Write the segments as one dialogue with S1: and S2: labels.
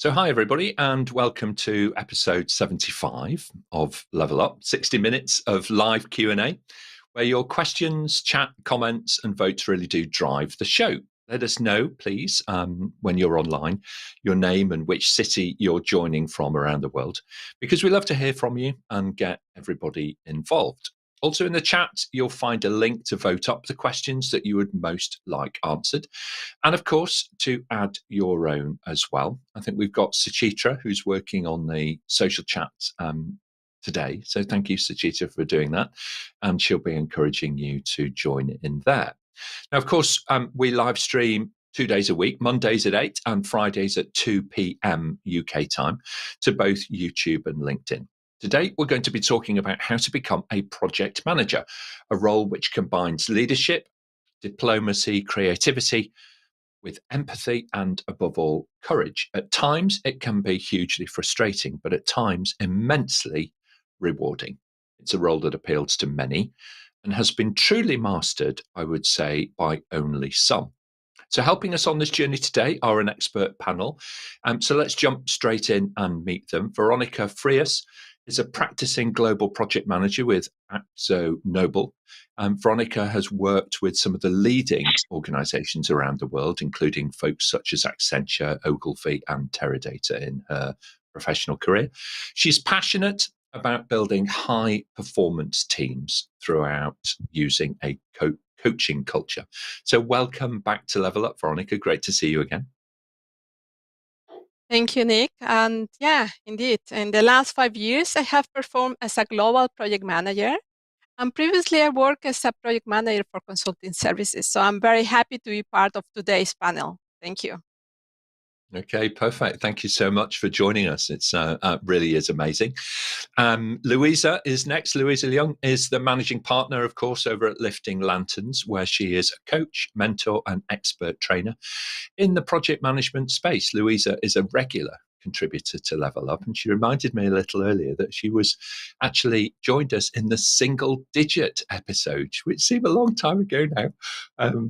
S1: So hi everybody and welcome to episode 75 of Level Up, 60 minutes of live Q&A where your questions, chat, comments and votes really do drive the show. Let us know, please, when you're online, your name and which city you're joining from around the world, because we love to hear from you and get everybody involved. Also in the chat, you'll find a link to vote up the questions that you would most like answered. And of course, to add your own as well. I think we've got Suchitra, who's working on the social chat today. So thank you, Suchitra, for doing that. And she'll be encouraging you to join in there. Now, of course, we live stream 2 days a week, Mondays at 8 and Fridays at 2 p.m. UK time to both YouTube and LinkedIn. Today, we're going to be talking about how to become a project manager, a role which combines leadership, diplomacy, creativity with empathy and, above all, courage. At times, it can be hugely frustrating, but at times, immensely rewarding. It's a role that appeals to many and has been truly mastered, I would say, by only some. So helping us on this journey today are an expert panel. So let's jump straight in and meet them. Veronica Frias is a practicing global project manager with AkzoNobel. Veronica has worked with some of the leading organizations around the world, including folks such as Accenture, Ogilvy, and Teradata in her professional career. She's passionate about building high performance teams throughout using a coaching culture. So welcome back to Level Up, Veronica. Great to see you again.
S2: Thank you, Nick. And yeah, indeed, in the last 5 years, I have performed as a global project manager. And previously, I worked as a project manager for consulting services. So I'm very happy to be part of today's panel. Thank you.
S1: Okay, perfect. Thank you so much for joining us. It's really is amazing. Louisa is next. Louisa Leung is the managing partner, of course, over at Lifting Lanterns, where she is a coach, mentor, and expert trainer in the project management space. Louisa is a regular contributor to Level Up, and she reminded me a little earlier that she was actually joined us in the single digit episode, which seemed a long time ago now,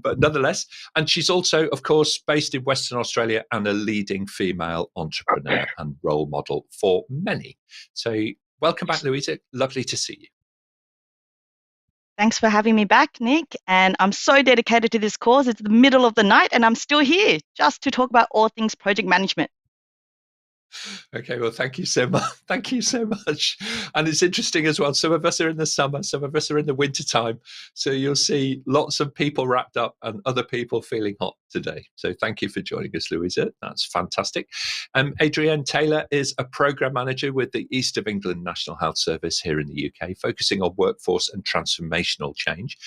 S1: but nonetheless. And she's also, of course, based in Western Australia and a leading female entrepreneur and role model for many. So welcome back, Louisa. Lovely to see you.
S3: Thanks for having me back, Nick. And I'm so dedicated to this cause. It's the middle of the night and I'm still here just to talk about all things project management.
S1: Okay, well, thank you so much. Thank you so much. And it's interesting as well. Some of us are in the summer, some of us are in the winter time. So you'll see lots of people wrapped up and other people feeling hot today. So thank you for joining us, Louisa. That's fantastic. Adrienne Taylor is a program manager with the East of England National Health Service here in the UK, focusing on workforce and transformational change.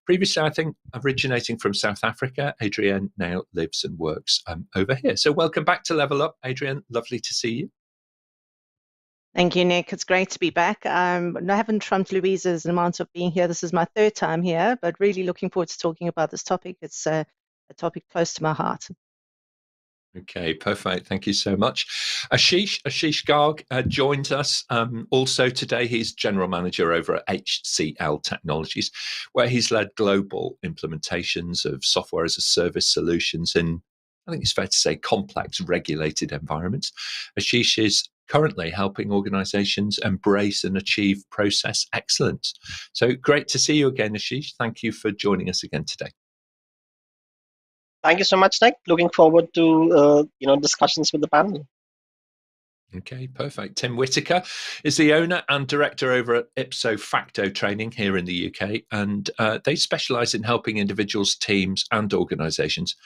S1: Previously, I think, originating from South Africa, Adrienne now lives and works over here. So welcome back to Level Up, Adrienne. Lovely to see you.
S4: Thank you, Nick. It's great to be back. I haven't trumped Louisa's amount of being here. This is my third time here, but really looking forward to talking about this topic. It's a topic close to my heart.
S1: Okay, perfect. Thank you so much. Ashish Garg joins us also today. He's general manager over at HCL Technologies, where he's led global implementations of software as a service solutions in, I think it's fair to say, complex regulated environments. Ashish is currently helping organizations embrace and achieve process excellence. So great to see you again, Ashish. Thank you for joining us again today.
S5: Thank you so much, Nick. Looking forward to discussions with the panel.
S1: Okay, perfect. Tim Whitaker is the owner and director over at IPSO FACTO training here in the UK, and they specialize in helping individuals, teams, and organizations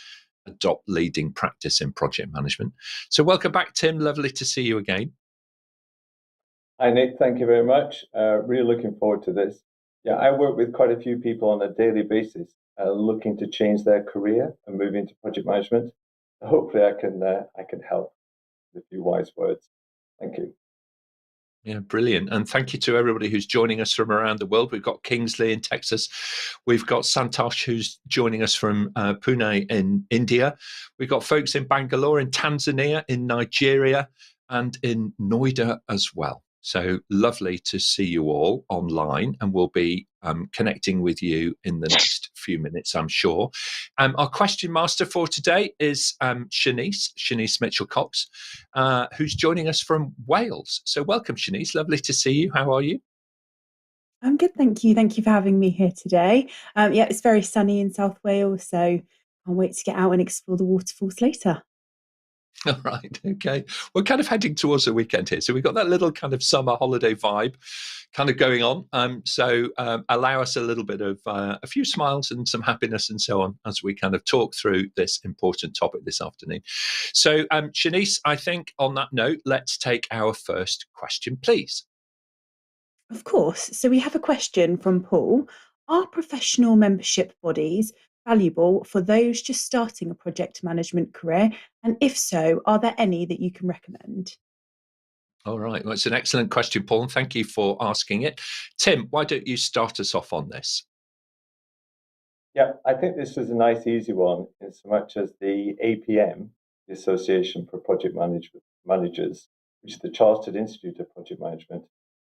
S1: adopt leading practice in project management. So welcome back, Tim. Lovely to see you again.
S6: Hi, Nick. Thank you very much. Really looking forward to this. Yeah, I work with quite a few people on a daily basis looking to change their career and move into project management. Hopefully I can help with a few wise words. Thank you.
S1: Yeah, brilliant. And thank you to everybody who's joining us from around the world. We've got Kingsley in Texas. We've got Santosh, who's joining us from Pune in India. We've got folks in Bangalore, in Tanzania, in Nigeria, and in Noida as well. So lovely to see you all online, and we'll be connecting with you in the next few minutes, I'm sure. Our question master for today is Shanice Mitchell-Cox, who's joining us from Wales. So welcome, Shanice. Lovely to see you. How are you?
S7: I'm good, thank you. Thank you for having me here today. Yeah, it's very sunny in South Wales, so can't wait to get out and explore the waterfalls later.
S1: All right, okay. We're kind of heading towards the weekend here, so we've got that little kind of summer holiday vibe kind of going on. So allow us a little bit of a few smiles and some happiness and so on as we kind of talk through this important topic this afternoon. So Shanice, I think on that note, let's take our first question, please.
S7: Of course. So we have a question from Paul. Are professional membership bodies valuable for those just starting a project management career? And if so, are there any that you can recommend?
S1: All right. Well, it's an excellent question, Paul, and thank you for asking it. Tim, why don't you start us off on this?
S6: Yeah, I think this is a nice, easy one, in so much as the APM, the Association for Project Managers, which is the Chartered Institute of Project Management,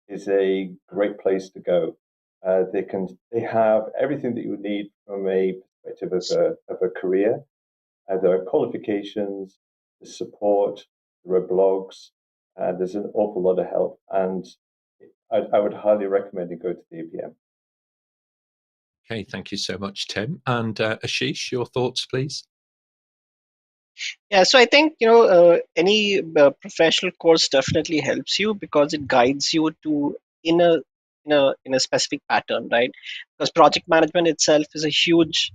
S6: is a great place to go. They have everything that you would need from a perspective of a career. There are qualifications, the support, there are blogs, there's an awful lot of help, and I would highly recommend you go to the APM.
S1: Okay, thank you so much, Tim. And Ashish, your thoughts, please?
S5: Yeah, so I think any professional course definitely helps you because it guides you to in a in a specific pattern, right? Because project management itself is a huge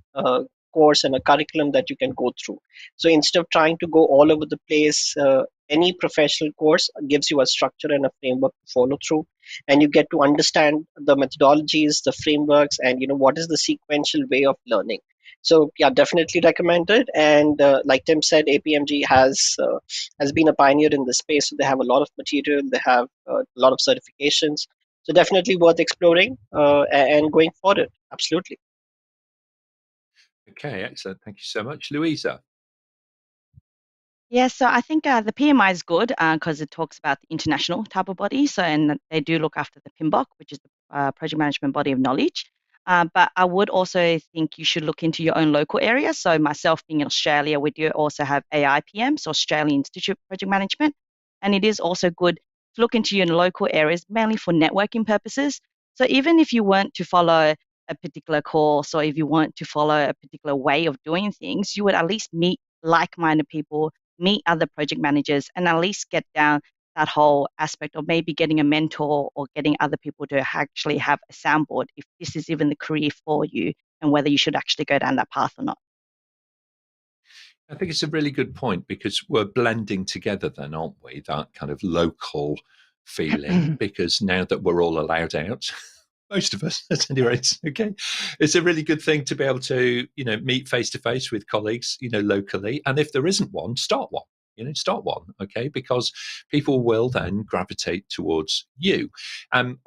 S5: course and a curriculum that you can go through. So instead of trying to go all over the place, any professional course gives you a structure and a framework to follow through, and you get to understand the methodologies, the frameworks, and what is the sequential way of learning. So yeah, definitely recommended. And like Tim said, APMG has been a pioneer in this space. So they have a lot of material, they have a lot of certifications. So definitely worth exploring and going forward. Absolutely.
S1: Okay, excellent. Thank you so much, Louisa.
S3: Yeah, so I think the PMI is good because it talks about the international type of body. So, and they do look after the PMBOK, which is the Project Management Body of Knowledge. But I would also think you should look into your own local area. So, myself being in Australia, we do also have AIPM, so Australian Institute of Project Management. And it is also good to look into your local areas, mainly for networking purposes. So, even if you weren't to follow a particular course or if you want to follow a particular way of doing things, you would at least meet like-minded people, meet other project managers, and at least get down that whole aspect of maybe getting a mentor or getting other people to actually have a soundboard if this is even the career for you and whether you should actually go down that path or not.
S1: I think it's a really good point because we're blending together then, aren't we? That kind of local feeling because now that we're all allowed out, most of us at any rate, okay, it's a really good thing to be able to, meet face to face with colleagues, locally. And if there isn't one, start one. Okay, because people will then gravitate towards you. In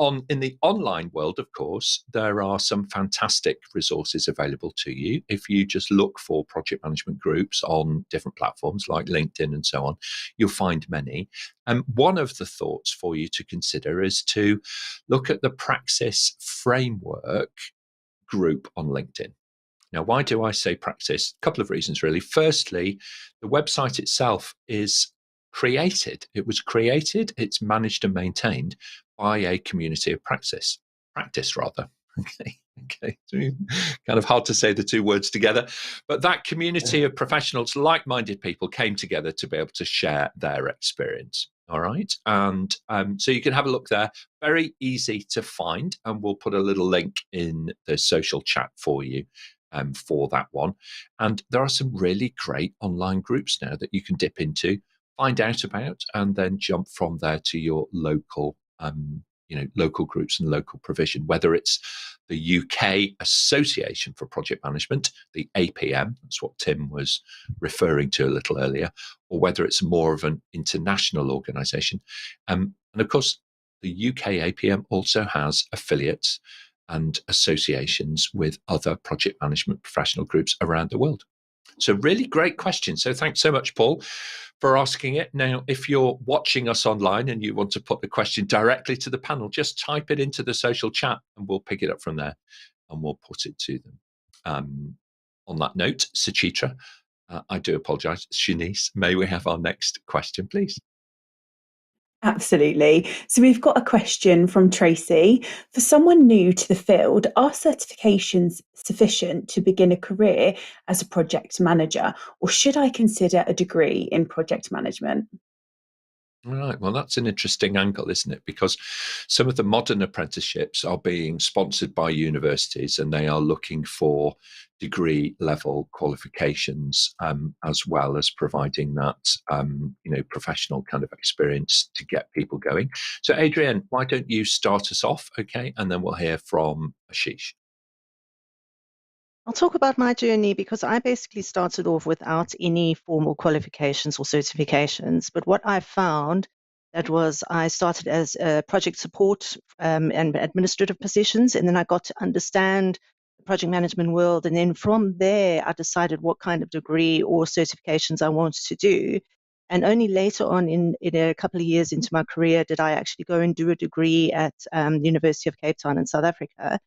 S1: the online world, of course, there are some fantastic resources available to you. If you just look for project management groups on different platforms like LinkedIn and so on, you'll find many. One of the thoughts for you to consider is to look at the Praxis framework group on LinkedIn. Now, why do I say Praxis? A couple of reasons, really. Firstly, the website itself is created. It was created, it's managed and maintained by a community of practice, rather. Okay. Kind of hard to say the two words together. But that community of professionals, like-minded people, came together to be able to share their experience. All right. And so you can have a look there. Very easy to find. And we'll put a little link in the social chat for you. For that one. And there are some really great online groups now that you can dip into, find out about, and then jump from there to your local, local groups and local provision, whether it's the UK Association for Project Management, the APM, that's what Tim was referring to a little earlier, or whether it's more of an international organization. And of course, the UK APM also has affiliates and associations with other project management professional groups around the world. So really great question. So thanks so much, Paul, for asking it. Now, if you're watching us online and you want to put the question directly to the panel, just type it into the social chat and we'll pick it up from there and we'll put it to them. On that note, Suchitra, I do apologise. Shanice, may we have our next question, please?
S7: Absolutely. So we've got a question from Tracy. For someone new to the field, are certifications sufficient to begin a career as a project manager, or should I consider a degree in project management?
S1: Right. Well, that's an interesting angle, isn't it? Because some of the modern apprenticeships are being sponsored by universities and they are looking for degree level qualifications, as well as providing that, professional kind of experience to get people going. So, Adrienne, why don't you start us off? Okay. And then we'll hear from Ashish.
S4: I'll talk about my journey because I basically started off without any formal qualifications or certifications. But what I found that was I started as project support and administrative positions, and then I got to understand the project management world. And then from there, I decided what kind of degree or certifications I wanted to do. And only later on in a couple of years into my career did I actually go and do a degree at the University of Cape Town in South Africa.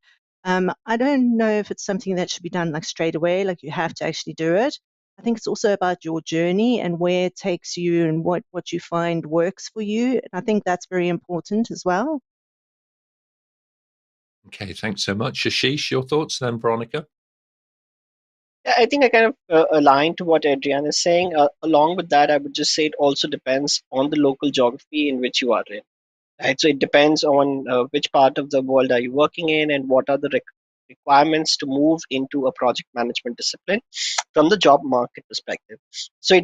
S4: I don't know if it's something that should be done like straight away, like you have to actually do it. I think it's also about your journey and where it takes you and what you find works for you. And I think that's very important as well.
S1: Okay, thanks so much. Ashish, your thoughts then, Veronica?
S5: Yeah, I think I kind of align to what Adrienne is saying. Along with that, I would just say it also depends on the local geography in which you are in. Right, so it depends on which part of the world are you working in and what are the requirements to move into a project management discipline from the job market perspective. So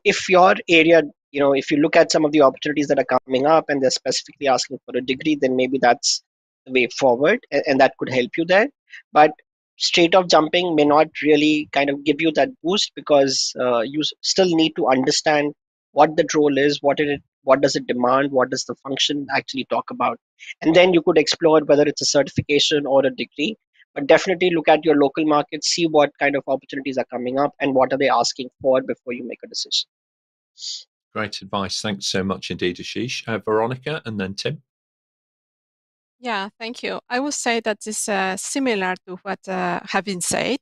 S5: if your area, if you look at some of the opportunities that are coming up and they're specifically asking for a degree, then maybe that's the way forward, and that could help you there. But straight off jumping may not really kind of give you that boost, because you still need to understand what the role is, what does it demand, what does the function actually talk about, and then you could explore whether it's a certification or a degree. But definitely look at your local market, see what kind of opportunities are coming up and what are they asking for before you make a decision.
S1: Great advice. Thanks so much indeed, Ashish. Veronica, and then Tim.
S2: Yeah, thank you. I would say that this is similar to what have been said,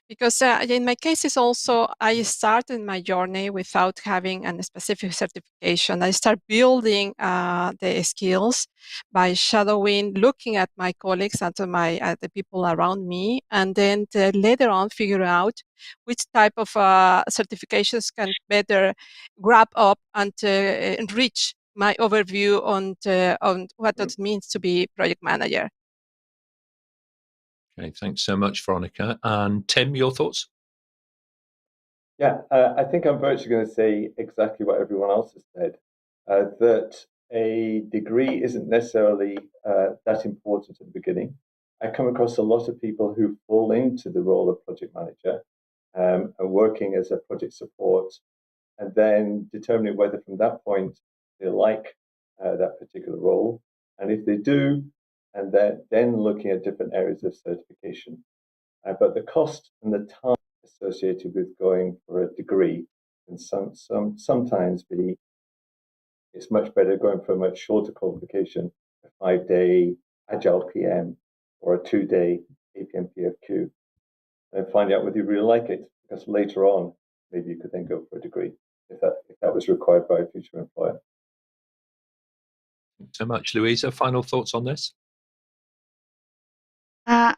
S2: because in my case is also I started my journey without having a specific certification. I start building the skills by shadowing, looking at my colleagues and to the people around me, and then later on figure out which type of certifications can better grab up and enrich my overview on what it means to be project manager.
S1: Okay, thanks so much, Veronica. And Tim, your thoughts?
S6: Yeah, I think I'm virtually going to say exactly what everyone else has said, that a degree isn't necessarily that important at the beginning. I come across a lot of people who fall into the role of project manager and working as a project support, and then determining whether from that point they like that particular role. And if they do, and then looking at different areas of certification. But the cost and the time associated with going for a degree can sometimes be, it's much better going for a much shorter qualification, a 5-day Agile PM or a 2-day APM PFQ, and find out whether you really like it, because later on, maybe you could then go for a degree if that was required by a future employer.
S1: Thanks so much. Louisa, final thoughts on this?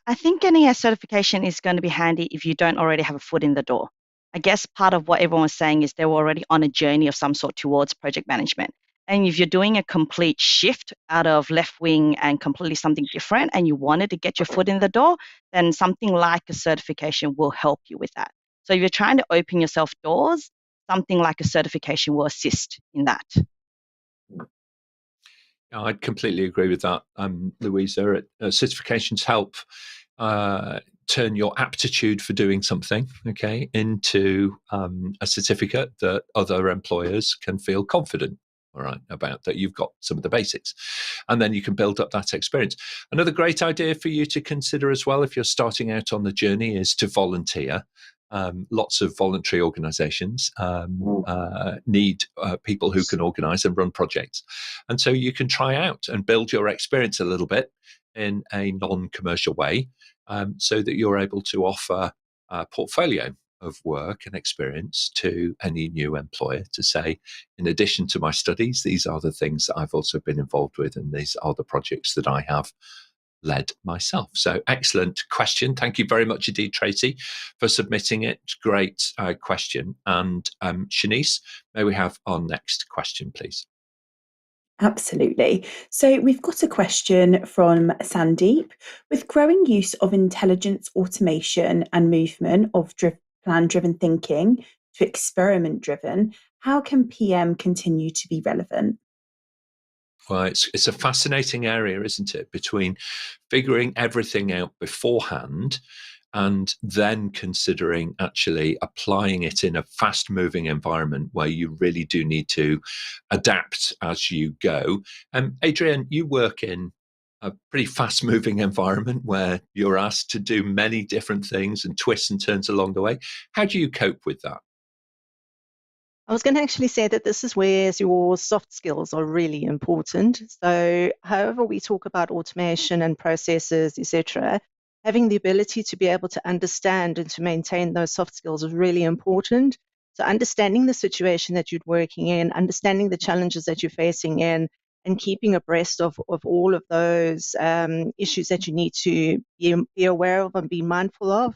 S3: I think getting a certification is going to be handy if you don't already have a foot in the door. I guess part of what everyone was saying is they were already on a journey of some sort towards project management. And if you're doing a complete shift out of left wing and completely something different, and you wanted to get your foot in the door, then something like a certification will help you with that. So if you're trying to open yourself doors, something like a certification will assist in that.
S1: I'd completely agree with that, Louisa. Certifications help turn your aptitude for doing something, okay, into a certificate that other employers can feel confident, all right, about, that you've got some of the basics. And then you can build up that experience. Another great idea for you to consider as well, if you're starting out on the journey, is to volunteer. Lots of voluntary organizations need people who can organize and run projects. And so you can try out and build your experience a little bit in a non-commercial way, so that you're able to offer a portfolio of work and experience to any new employer to say, in addition to my studies, these are the things that I've also been involved with, and these are the projects that I have led myself. So excellent question. Thank you very much indeed, Tracy, for submitting it. Great question. And Shanice, may we have our next question, please?
S7: Absolutely. So we've got a question from Sandeep. With growing use of intelligence automation and movement of plan-driven thinking to experiment-driven, how can PM continue to be relevant?
S1: Well, it's a fascinating area, isn't it? Between figuring everything out beforehand and then considering actually applying it in a fast-moving environment where you really do need to adapt as you go. Adrienne, you work in a pretty fast-moving environment where you're asked to do many different things and twists and turns along the way. How do you cope with that?
S4: I was going to actually say that this is where your soft skills are really important. So however we talk about automation and processes, etc., having the ability to be able to understand and to maintain those soft skills is really important. So understanding the situation that you're working in, understanding the challenges that you're facing in, and keeping abreast of all of those issues that you need to be aware of and be mindful of.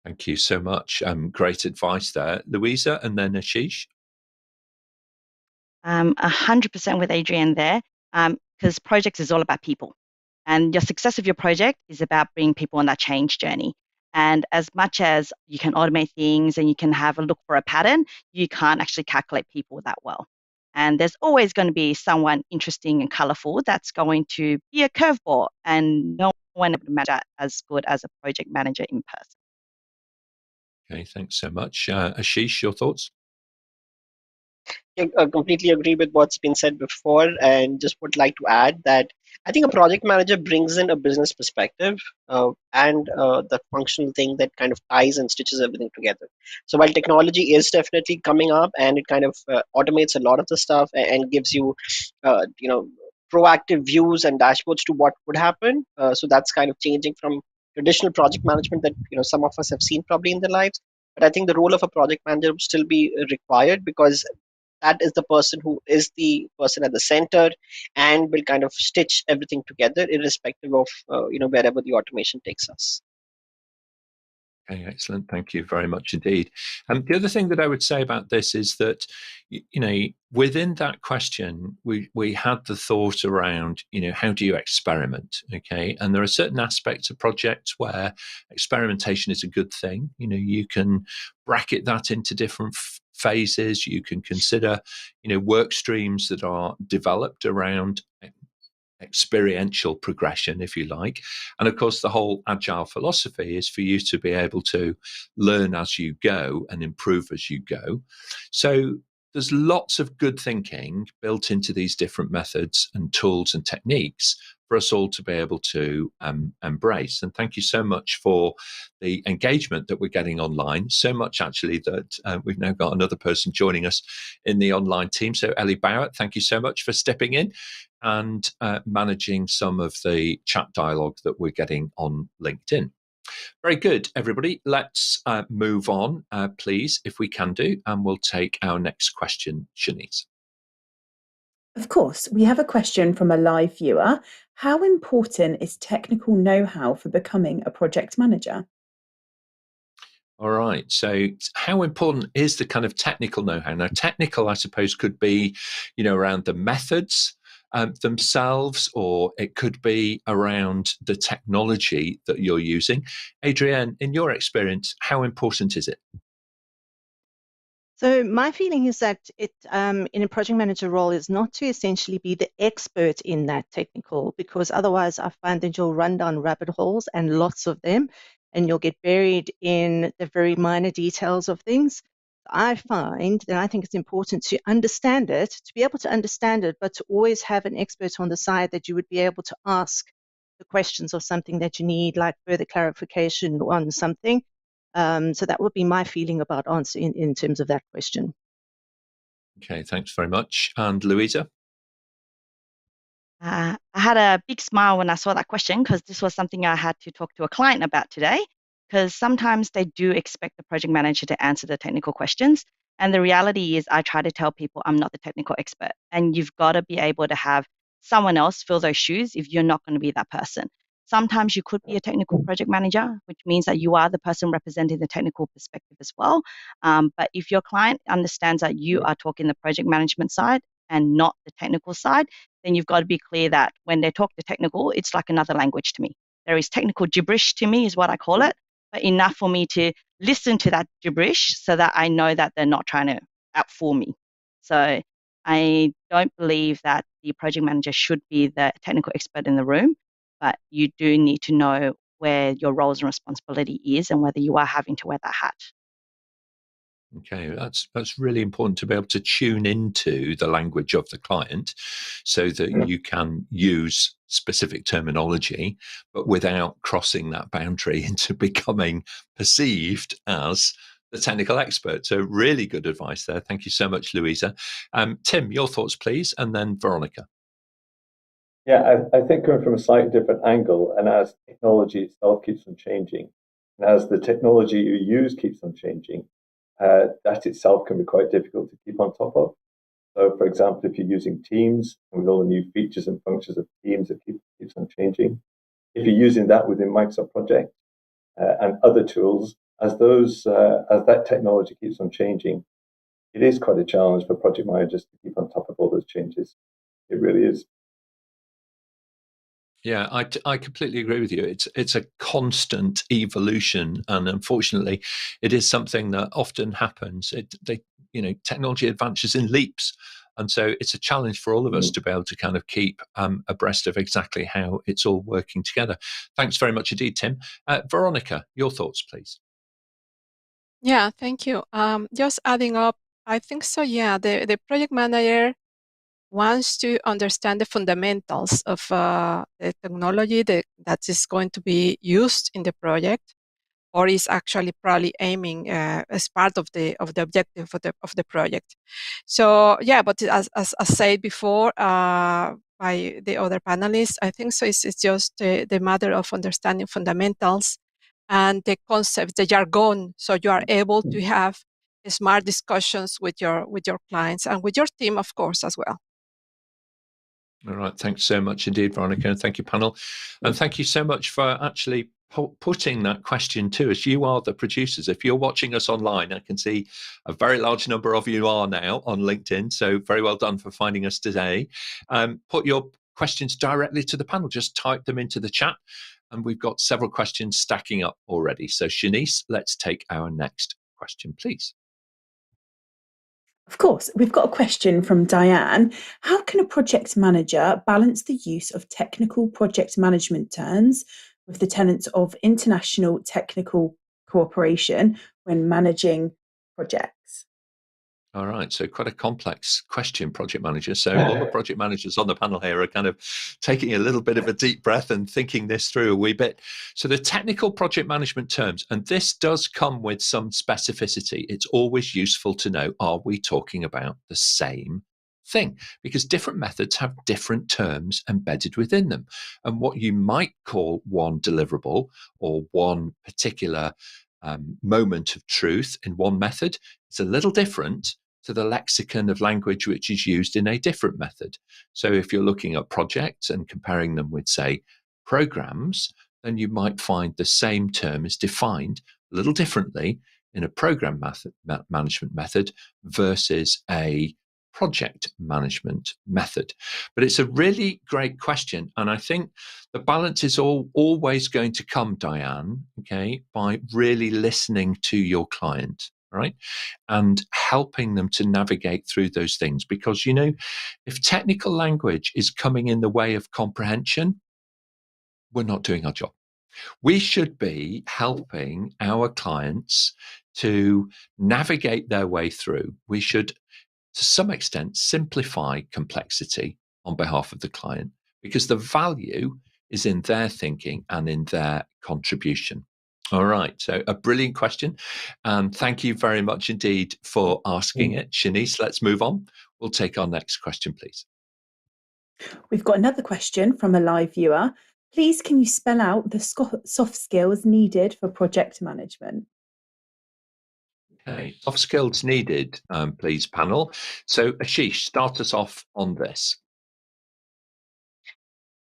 S1: Thank you so much. Great advice there. Louisa, and then Ashish.
S3: 100% with Adrienne there, because projects is all about people. And your success of your project is about bringing people on that change journey. And as much as you can automate things and you can have a look for a pattern, you can't actually calculate people that well. And there's always going to be someone interesting and colorful that's going to be a curveball, and no one would matter as good as a project manager in person.
S1: Okay, thanks so much. Ashish, your thoughts?
S5: I completely agree with what's been said before, and just would like to add that I think a project manager brings in a business perspective and the functional thing that kind of ties and stitches everything together. So while technology is definitely coming up and it kind of automates a lot of the stuff and gives you, proactive views and dashboards to what would happen. So that's kind of changing from traditional project management that some of us have seen probably in their lives. But I think the role of a project manager would still be required, because that is the person who is the person at the center and will kind of stitch everything together irrespective of wherever the automation takes us.
S1: Okay, excellent. Thank you very much indeed. The other thing that I would say about this is that, within that question, we had the thought around, how do you experiment? Okay, and there are certain aspects of projects where experimentation is a good thing. You can bracket that into different phases. You can consider, work streams that are developed around experiential progression, if you like. And of course, the whole Agile philosophy is for you to be able to learn as you go and improve as you go. So there's lots of good thinking built into these different methods and tools and techniques for us all to be able to embrace. And thank you so much for the engagement that we're getting online. So much, actually, that we've now got another person joining us in the online team. So Ellie Bowett, thank you so much for stepping in and managing some of the chat dialogue that we're getting on LinkedIn. Very good, everybody. Let's move on, please, if we can do, and we'll take our next question, Shanice.
S7: Of course, we have a question from a live viewer. How important is technical know-how for becoming a project manager?
S1: All right. So how important is the kind of technical know-how? Now, technical, I suppose, could be, around the methods themselves, or it could be around the technology that you're using. Adrienne, in your experience, how important is it?
S4: So my feeling is that it, in a project manager role, is not to essentially be the expert in that technical, because otherwise I find that you'll run down rabbit holes, and lots of them, and you'll get buried in the very minor details of things. I find that I think it's important to understand it, to be able to understand it, but to always have an expert on the side that you would be able to ask the questions or something that you need, like further clarification on something. So that would be my feeling about answer in terms of that question.
S1: Okay, thanks very much. And Louisa?
S3: I had a big smile when I saw that question because this was something I had to talk to a client about today. Because sometimes they do expect the project manager to answer the technical questions. And the reality is, I try to tell people I'm not the technical expert. And you've got to be able to have someone else fill those shoes if you're not going to be that person. Sometimes you could be a technical project manager, which means that you are the person representing the technical perspective as well. But if your client understands that you are talking the project management side and not the technical side, then you've got to be clear that when they talk the technical, it's like another language to me. There is technical gibberish to me, is what I call it, but enough for me to listen to that gibberish so that I know that they're not trying to outfool me. So I don't believe that the project manager should be the technical expert in the room, but you do need to know where your roles and responsibility is and whether you are having to wear that hat.
S1: Okay, that's really important to be able to tune into the language of the client so that you can use specific terminology, but without crossing that boundary into becoming perceived as the technical expert. So really good advice there. Thank you so much, Louisa. Tim, your thoughts, please, and then Veronica.
S6: Yeah, I think coming from a slightly different angle, and as technology itself keeps on changing, and as the technology you use keeps on changing, that itself can be quite difficult to keep on top of. So, for example, if you're using Teams with all the new features and functions of Teams, it keeps on changing. If you're using that within Microsoft Project and other tools, as that technology keeps on changing, it is quite a challenge for project managers to keep on top of all those changes. It really is.
S1: Yeah, I completely agree with you. It's a constant evolution, and unfortunately, it is something that often happens. Technology advances in leaps, and so it's a challenge for all of us to be able to kind of keep abreast of exactly how it's all working together. Thanks very much indeed, Tim. Veronica, your thoughts, please.
S2: Yeah, thank you. Just adding up, I think so. Yeah, the project manager wants to understand the fundamentals of the technology that is going to be used in the project, or is actually probably aiming as part of the objective of the project. So yeah, but as said before by the other panelists, I think so. It's just the matter of understanding fundamentals and the concepts, the jargon, so you are able to have smart discussions with your clients and with your team, of course, as well.
S1: All right. Thanks so much indeed, Veronica. And thank you, panel. And thank you so much for actually putting that question to us. You are the producers. If you're watching us online, I can see a very large number of you are now on LinkedIn. So very well done for finding us today. Put your questions directly to the panel. Just type them into the chat. And we've got several questions stacking up already. So Shanice, let's take our next question, please.
S7: Of course, we've got a question from Diane. How can a project manager balance the use of technical project management terms with the tenets of international technical cooperation when managing projects?
S1: All right, so quite a complex question, project manager. So all the project managers on the panel here are kind of taking a little bit of a deep breath and thinking this through a wee bit. So the technical project management terms, and this does come with some specificity. It's always useful to know, are we talking about the same thing? Because different methods have different terms embedded within them. And what you might call one deliverable or one particular moment of truth in one method is a little different to the lexicon of language which is used in a different method. So if you're looking at projects and comparing them with, say, programs, then you might find the same term is defined a little differently in a program management method versus a project management method. But it's a really great question. And I think the balance is always going to come, Diane, okay, by really listening to your client, right? And helping them to navigate through those things. Because, if technical language is coming in the way of comprehension, we're not doing our job. We should be helping our clients to navigate their way through. We should, to some extent, simplify complexity on behalf of the client, because the value is in their thinking and in their contribution. All right, so a brilliant question. Thank you very much indeed for asking it. Shanice, let's move on. We'll take our next question, please.
S7: We've got another question from a live viewer. Please, can you spell out the soft skills needed for project management?
S1: Okay, soft skills needed, please, panel. So Ashish, start us off on this.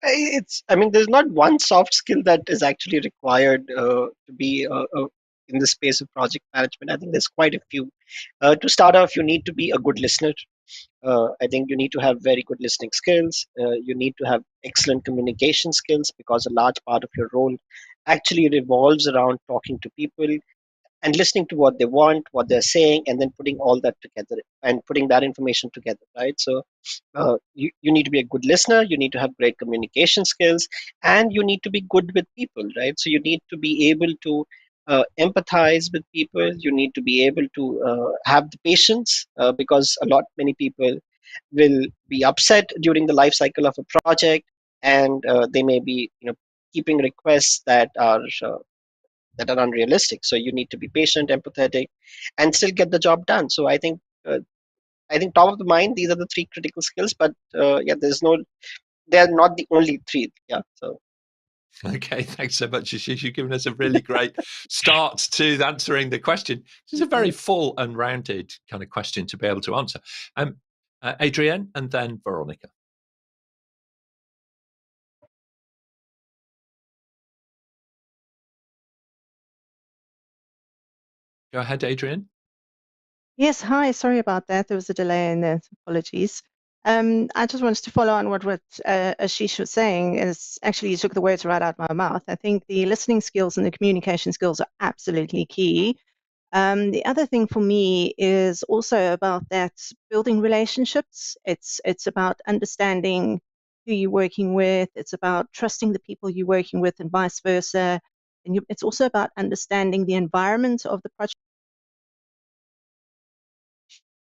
S5: There's not one soft skill that is actually required to be in the space of project management. I think there's quite a few. To start off, you need to be a good listener. I think you need to have very good listening skills. You need to have excellent communication skills, because a large part of your role actually revolves around talking to people and listening to what they want, what they're saying, and then putting all that together and putting that information together, right? So you need to be a good listener, you need to have great communication skills, and you need to be good with people, right? So you need to be able to empathize with people, you need to be able to have the patience, because many people will be upset during the life cycle of a project, and they may be keeping requests that are unrealistic. So you need to be patient, empathetic, and still get the job done. So I think top of the mind, these are the three critical skills. But they're not the only three. Yeah. So.
S1: Okay, thanks so much, Ashish. You've given us a really great start to answering the question. This is a very full and rounded kind of question to be able to answer. Adrienne, and then Veronica. Go ahead, Adrienne.
S4: Yes, hi. Sorry about that. There was a delay in there. Apologies. I just wanted to follow on what Ashish was saying. Is actually, you took the words right out of my mouth. I think the listening skills and the communication skills are absolutely key. The other thing for me is also about that building relationships. It's about understanding who you're working with. It's about trusting the people you're working with, and vice versa. And it's also about understanding the environment of the project.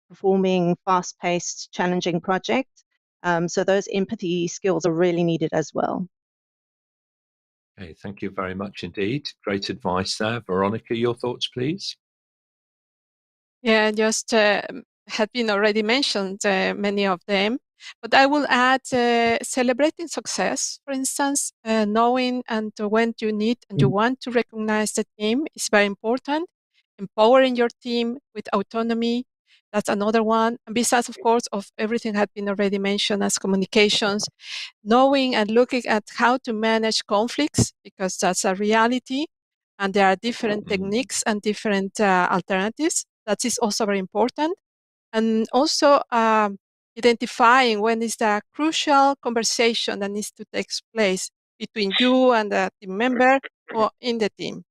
S4: Performing fast-paced, challenging project. So those empathy skills are really needed as well.
S1: Okay, thank you very much indeed. Great advice there. Veronica, your thoughts, please.
S2: Yeah, just have been already mentioned, many of them. But I will add celebrating success, for instance, knowing and when you need and you want to recognize the team is very important. Empowering your team with autonomy, that's another one. And besides, of course, of everything had been already mentioned as communications, knowing and looking at how to manage conflicts, because that's a reality. And there are different techniques and different alternatives. That is also very important. And also identifying when is the crucial conversation that needs to take place between you and the team member or in the team.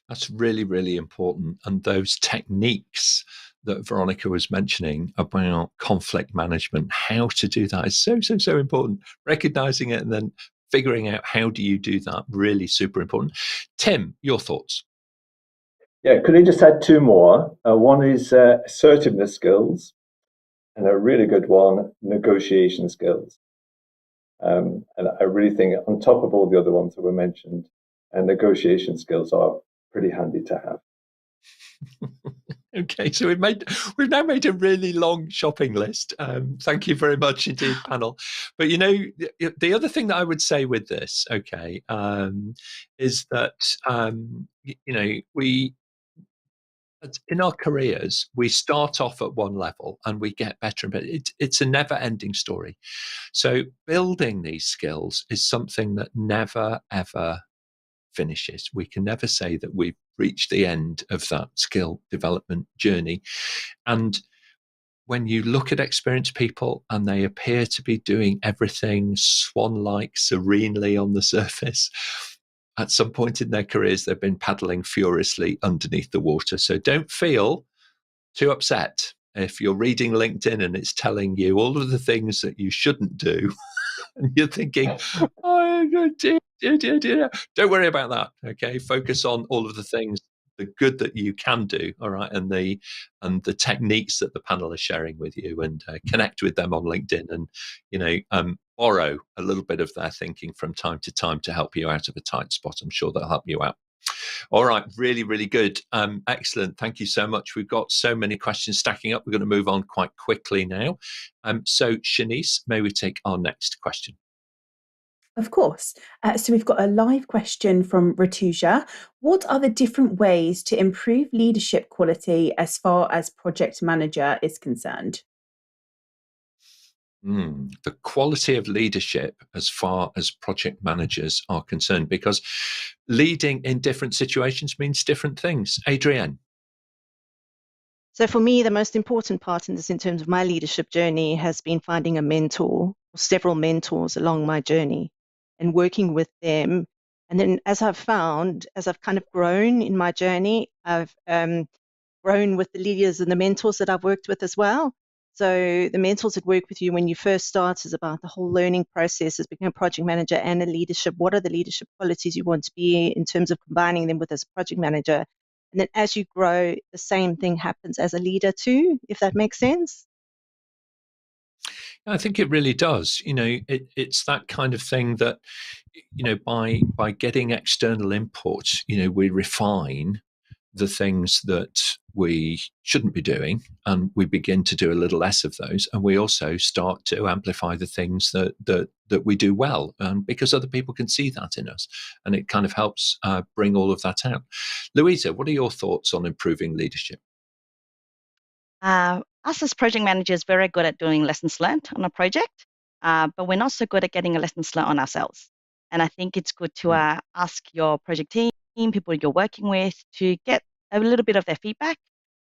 S1: That's really, really important. And those techniques that Veronica was mentioning about conflict management, how to do that is so, so, so important. Recognizing it and then figuring out how do you do that, really super important. Tim, your thoughts?
S6: Yeah, could I just add two more? One is assertiveness skills, and a really good one, negotiation skills. And I really think on top of all the other ones that were mentioned, negotiation skills are pretty handy to have.
S1: Okay, so we've now made a really long shopping list. Thank you very much indeed, panel. But the other thing that I would say with this, okay, is that we in our careers we start off at one level and we get better and better. It's a never-ending story. So building these skills is something that never ever finishes. We can never say that we've reached the end of that skill development journey. And when you look at experienced people and they appear to be doing everything swan-like serenely on the surface, at some point in their careers, they've been paddling furiously underneath the water. So don't feel too upset if you're reading LinkedIn and it's telling you all of the things that you shouldn't do. And you're thinking, oh, dear. Don't worry about that. Okay, focus on all of the things, the good that you can do. All right, and the techniques that the panel is sharing with you, and connect with them on LinkedIn, and borrow a little bit of their thinking from time to time to help you out of a tight spot. I'm sure they'll help you out. All right, really, really good. Excellent. Thank you so much. We've got so many questions stacking up. We're going to move on quite quickly now. So, Shanice, may we take our next question?
S7: Of course. So we've got a live question from Ratuja. What are the different ways to improve leadership quality as far as project manager is concerned?
S1: The quality of leadership as far as project managers are concerned, because leading in different situations means different things. Adrienne.
S4: So for me, the most important part in this, in terms of my leadership journey, has been finding a mentor, or several mentors along my journey, and working with them. And then as I've kind of grown in my journey, I've grown with the leaders and the mentors that I've worked with as well. So the mentors that work with you when you first start is about the whole learning process as becoming a project manager and a leadership. What are the leadership qualities you want to be in terms of combining them with as a project manager? And then as you grow, the same thing happens as a leader too, if that makes sense.
S1: I think it really does. It's that kind of thing that, by getting external input, we refine the things that we shouldn't be doing, and we begin to do a little less of those, and we also start to amplify the things that we do well, because other people can see that in us, and it kind of helps bring all of that out. Louisa, what are your thoughts on improving leadership?
S3: Us as project managers, very good at doing lessons learned on a project, but we're not so good at getting a lessons learned on ourselves. And I think it's good to ask your project team, people you're working with, to get a little bit of their feedback,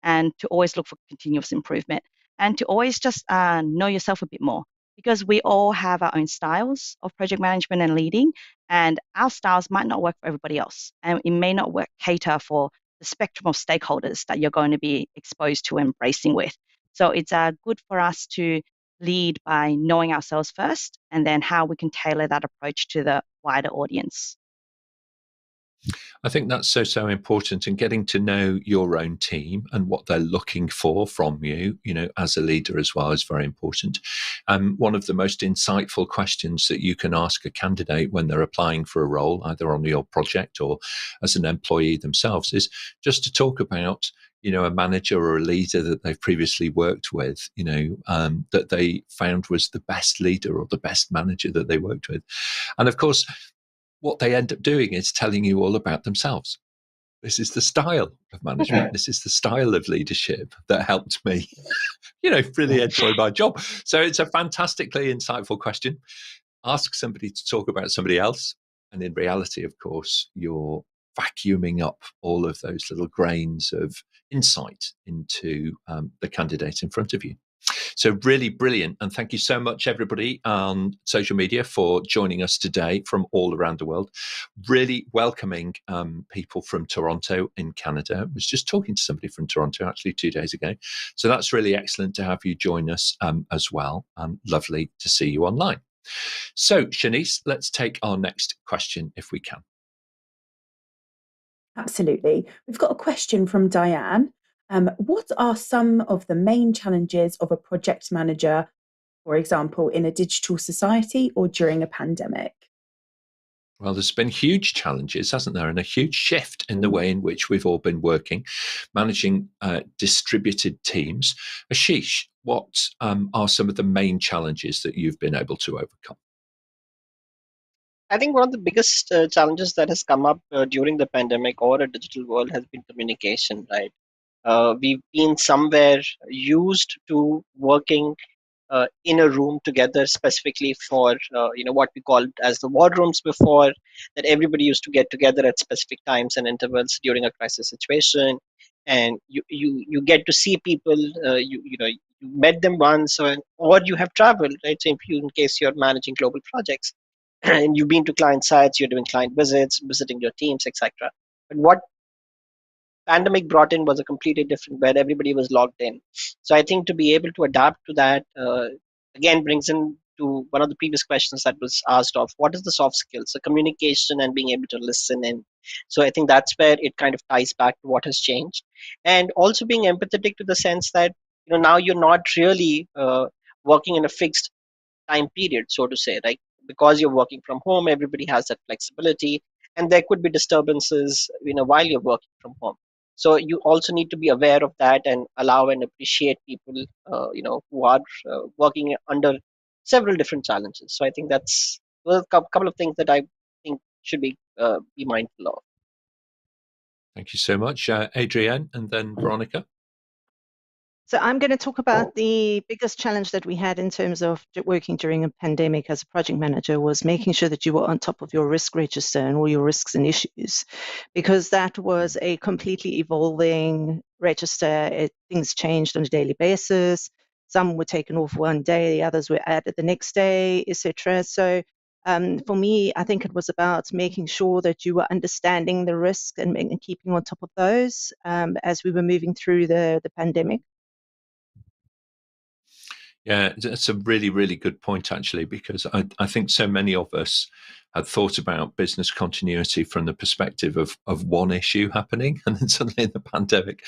S3: and to always look for continuous improvement, and to always just know yourself a bit more, because we all have our own styles of project management and leading, and our styles might not work for everybody else, and it may not cater for the spectrum of stakeholders that you're going to be exposed to embracing with. So it's good for us to lead by knowing ourselves first, and then how we can tailor that approach to the wider audience.
S1: I think that's so important, and getting to know your own team and what they're looking for from you, as a leader as well, is very important. One of the most insightful questions that you can ask a candidate when they're applying for a role, either on your project or as an employee themselves, is just to talk about a manager or a leader that they've previously worked with, that they found was the best leader or the best manager that they worked with. And of course, what they end up doing is telling you all about themselves. This is the style of management. This is the style of leadership that helped me, really enjoy my job. So it's a fantastically insightful question. Ask somebody to talk about somebody else. And in reality, of course, you're vacuuming up all of those little grains of insight into the candidate in front of you. So really brilliant. And thank you so much, everybody on social media, for joining us today from all around the world. Really welcoming people from Toronto in Canada. I was just talking to somebody from Toronto actually 2 days ago. So that's really excellent to have you join us as well. Lovely to see you online. So Shanice, let's take our next question if we can.
S7: Absolutely. We've got a question from Diane. What are some of the main challenges of a project manager, for example, in a digital society or during a pandemic?
S1: Well, there's been huge challenges, hasn't there, and a huge shift in the way in which we've all been working, managing distributed teams. Ashish, what are some of the main challenges that you've been able to overcome?
S5: I think one of the biggest challenges that has come up during the pandemic or a digital world has been communication, right? We've been somewhere used to working in a room together, specifically for what we called as the war rooms before, that everybody used to get together at specific times and intervals during a crisis situation, and you get to see people, you met them once, or you have traveled, right? So if you, in case you're managing global projects and you've been to client sites, you're doing client visits, visiting your teams, etc. But what pandemic brought in was a completely different, where everybody was logged in. So I think to be able to adapt to that again brings in to one of the previous questions that was asked of what is the soft skills, the communication and being able to listen in. So I think that's where it kind of ties back to what has changed, and also being empathetic to the sense that now you're not really working in a fixed time period, so to say, right? Because you're working from home, everybody has that flexibility, and there could be disturbances, while you're working from home. So you also need to be aware of that and allow and appreciate people, who are working under several different challenges. So I think that's a couple of things that I think should be mindful of.
S1: Thank you so much, Adrienne, and then Veronica.
S4: So I'm going to talk about the biggest challenge that we had in terms of working during a pandemic as a project manager was making sure that you were on top of your risk register and all your risks and issues, because that was a completely evolving register. Things changed on a daily basis. Some were taken off one day, the others were added the next day, etc. So for me, I think it was about making sure that you were understanding the risk and keeping on top of those as we were moving through the pandemic.
S1: Yeah, that's a really, really good point, actually, because I think so many of us had thought about business continuity from the perspective of one issue happening. And then suddenly in the pandemic,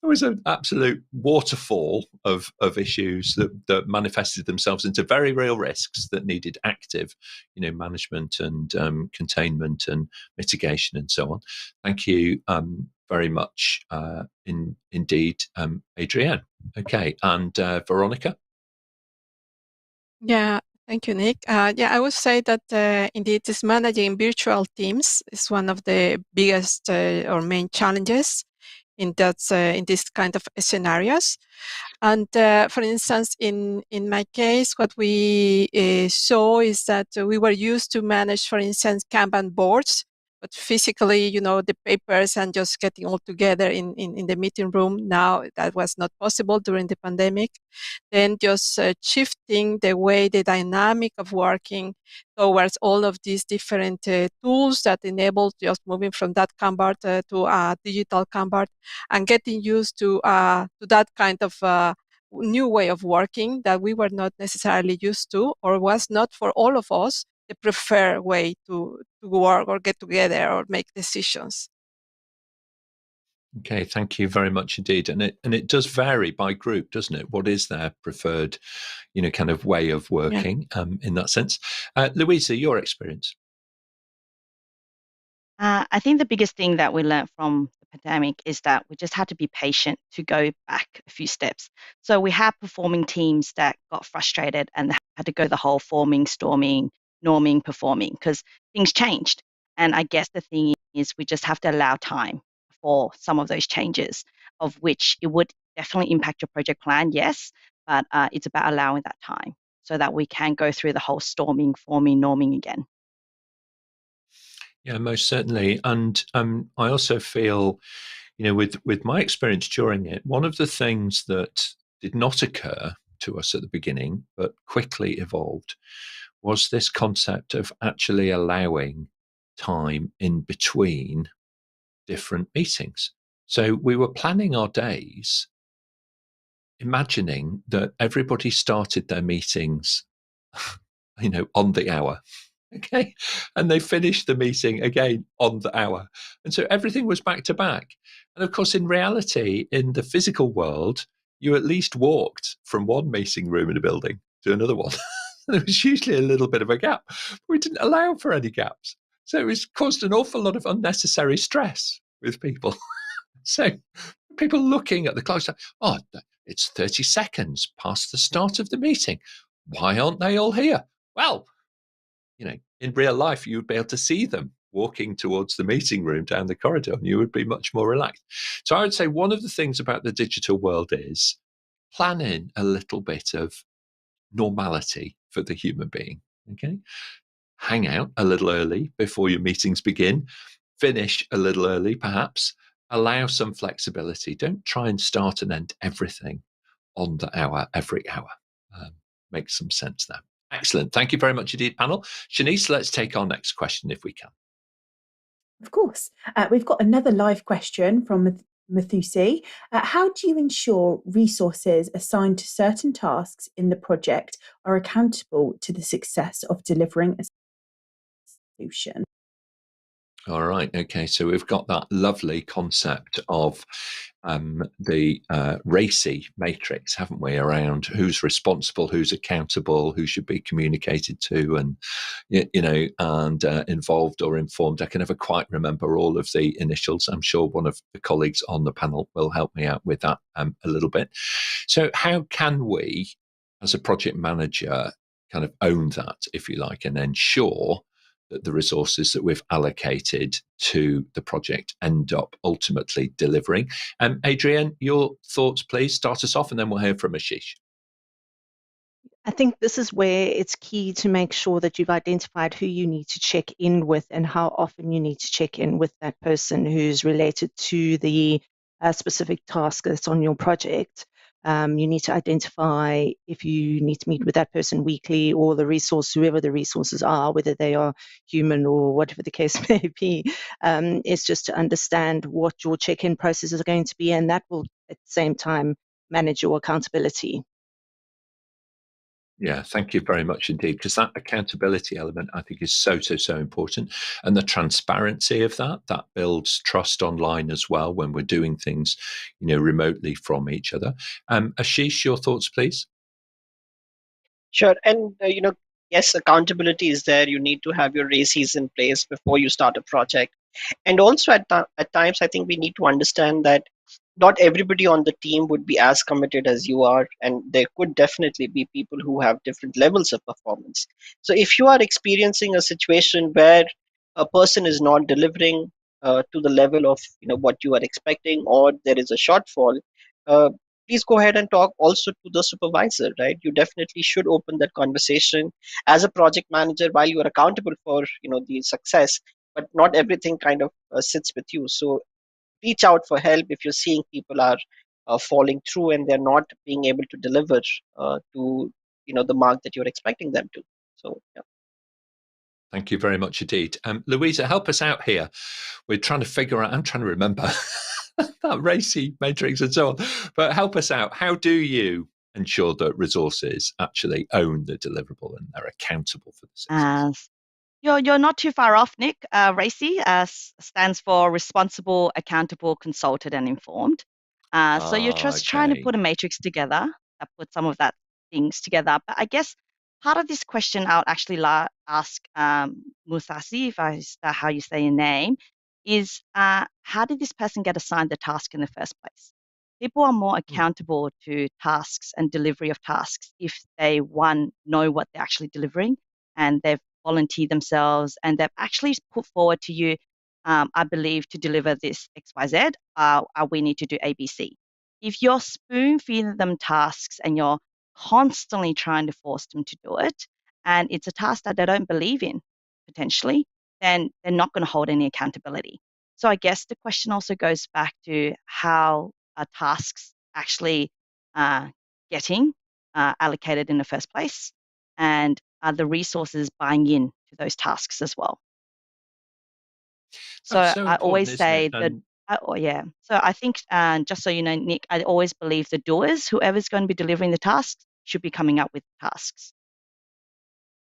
S1: there was an absolute waterfall of issues that manifested themselves into very real risks that needed active, management and containment and mitigation and so on. Thank you very much indeed, Adrienne. Okay, and Veronica?
S2: Yeah, thank you, Nick. I would say that indeed, this managing virtual teams is one of the biggest or main challenges in this kind of scenarios. And for instance, in my case, what we saw is that we were used to manage, for instance, Kanban boards, but physically, the papers and just getting all together in the meeting room. Now that was not possible during the pandemic. Then just shifting the dynamic of working towards all of these different tools that enable just moving from that Kanban to a digital Kanban and getting used to that kind of new way of working that we were not necessarily used to, or was not for all of us the preferred way to work or get together or make decisions.
S1: Okay, thank you very much indeed. And it does vary by group, doesn't it? What is their preferred, kind of way of working in that sense? Louisa, your experience?
S3: I think the biggest thing that we learned from the pandemic is that we just had to be patient to go back a few steps. So we had performing teams that got frustrated and had to go the whole forming, storming, norming, performing, because things changed. And I guess the thing is we just have to allow time for some of those changes, of which it would definitely impact your project plan, yes, but it's about allowing that time so that we can go through the whole storming, forming, norming again.
S1: Yeah, most certainly. And I also feel, with my experience during it, one of the things that did not occur to us at the beginning, but quickly evolved, was this concept of actually allowing time in between different meetings. So we were planning our days, imagining that everybody started their meetings, on the hour. Okay. And they finished the meeting again on the hour. And so everything was back to back. And of course, in reality, in the physical world, you at least walked from one meeting room in a building to another one. There was usually a little bit of a gap. But we didn't allow for any gaps. So it was caused an awful lot of unnecessary stress with people. So people looking at the clock, oh, it's 30 seconds past the start of the meeting. Why aren't they all here? Well, in real life, you would be able to see them walking towards the meeting room down the corridor, and you would be much more relaxed. So I would say one of the things about the digital world is plan in a little bit of normality for the human being. Okay. Hang out a little early before your meetings begin. Finish a little early, perhaps. Allow some flexibility. Don't try and start and end everything on the hour, every hour. Makes some sense there. Excellent. Thank you very much indeed, panel. Shanice, let's take our next question if we can.
S7: Of course. We've got another live question from Mathusi. How do you ensure resources assigned to certain tasks in the project are accountable to the success of delivering a solution?
S1: All right. Okay. So we've got that lovely concept of the RACI matrix, haven't we, around who's responsible, who's accountable, who should be communicated to, and and involved or informed. I can never quite remember all of the initials. I'm sure one of the colleagues on the panel will help me out with that a little bit. So how can we, as a project manager, kind of own that, if you like, and ensure that the resources that we've allocated to the project end up ultimately delivering? Adrienne, your thoughts, please. Start us off, and then we'll hear from Ashish.
S4: I think this is where it's key to make sure that you've identified who you need to check in with and how often you need to check in with that person who's related to the specific task that's on your project. You need to identify if you need to meet with that person weekly, or the resource, whoever the resources are, whether they are human or whatever the case may be. It's just to understand what your check-in processes are going to be, and that will at the same time manage your accountability.
S1: Yeah, thank you very much indeed, because that accountability element, I think, is so important. And the transparency of that builds trust online as well when we're doing things, remotely from each other. Ashish, your thoughts, please.
S5: Sure. And, yes, accountability is there. You need to have your races in place before you start a project. And also at times, I think we need to understand that not everybody on the team would be as committed as you are. And there could definitely be people who have different levels of performance. So if you are experiencing a situation where a person is not delivering to the level of what you are expecting, or there is a shortfall, uh, please go ahead and talk also to the supervisor, right? You definitely should open that conversation as a project manager while you are accountable for the success, but not everything kind of sits with you. So reach out for help if you're seeing people are falling through and they're not being able to deliver to the mark that you're expecting them to. So yeah.
S1: Thank you very much indeed. Louisa, help us out here. We're trying to figure out, I'm trying to remember that racy matrix and so on, but help us out. How do you ensure that resources actually own the deliverable and they're accountable for the success?
S3: You're not too far off, Nick. RACI stands for Responsible, Accountable, Consulted, and Informed. So you're just trying to put a matrix together that puts some of that things together. But I guess part of this question I'll actually ask Musasi, if is that how you say your name, is how did this person get assigned the task in the first place? People are more accountable to tasks and delivery of tasks if they, one, know what they're actually delivering, and they've volunteer themselves, and they've actually put forward to you, I believe, to deliver this XYZ, we need to do ABC. If you're spoon feeding them tasks and you're constantly trying to force them to do it, and it's a task that they don't believe in, potentially, then they're not going to hold any accountability. So I guess the question also goes back to how are tasks actually getting allocated in the first place, and are the resources buying in to those tasks as well? So I always say that, So I think, just so you know, Nick, I always believe the doers, whoever's going to be delivering the tasks, should be coming up with tasks.